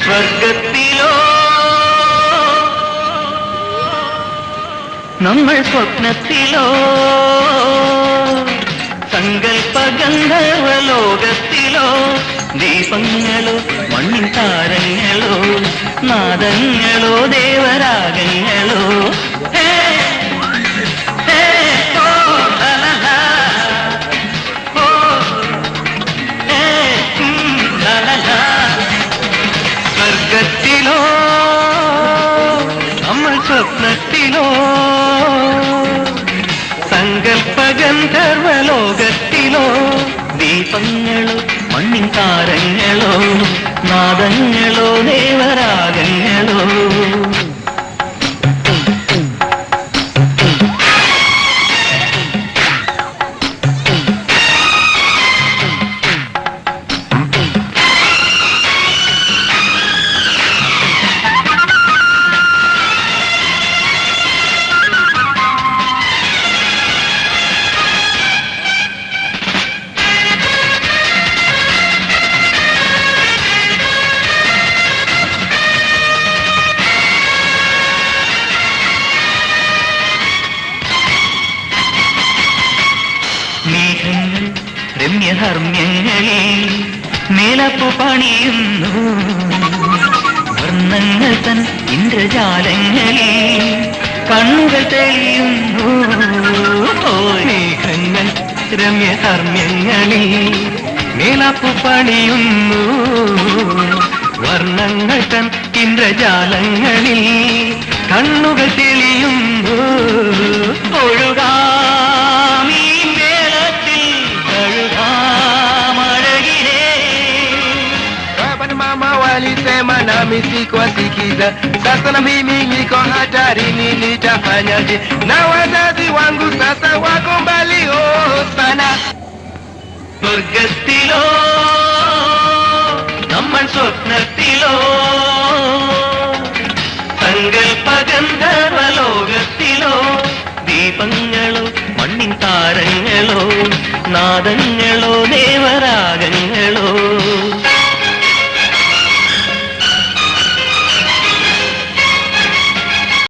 സ്വർഗത്തിലോ നമ്മൾ സ്വപ്നത്തിലോ സങ്കൽപ്പഗന്ധർവലോകത്തിലോ ദീപങ്ങളോ മണ്ണിൻ താരങ്ങളോ നാദങ്ങളോ ദേവരാഗങ്ങളോ സ്വർഗത്തിലോ നമ്മൾ സ്വപ്നത്തിലോ സങ്കൽപ്പഗന്ധർവലോകത്തിലോ ദീപങ്ങളോ മണ്ണിൻ താരങ്ങളോ നാദങ്ങളോ ദേവരാഗങ്ങളോ മേഘങ്ങൾ രമ്യഹർമ്മ്യങ്ങളിൽ മേലപ്പു പണിയുന്നു വർണ്ണങ്ങൾ തൻ ഇന്ദ്രജാലങ്ങളിൽ കണ്ണുകൾ തെളിയുന്നു മേഘങ്ങൾ രമ്യഹർമ്മ്യങ്ങളിൽ മേലപ്പു പണിയുന്നു വർണ്ണങ്ങൾ തൻ ഇന്ദ്രജാലങ്ങളിൽ കണ്ണുകൾ തെളിയുന്നു ഒഴുകാമീ walisema nami sikuwasikiza. Sasa na mimi niko hatarini, nitafanyaje? Na wazazi wangu sasa wako mbali sana. സ്വർഗത്തിലോ നമ്മൾ സ്വപ്നത്തിലോ സങ്കൽപ്പഗന്ധർവലോകത്തിലോ ദീപങ്ങളോ മണ്ണിൻ താരങ്ങളോ നാദങ്ങളോ ദേവരാഗങ്ങളോ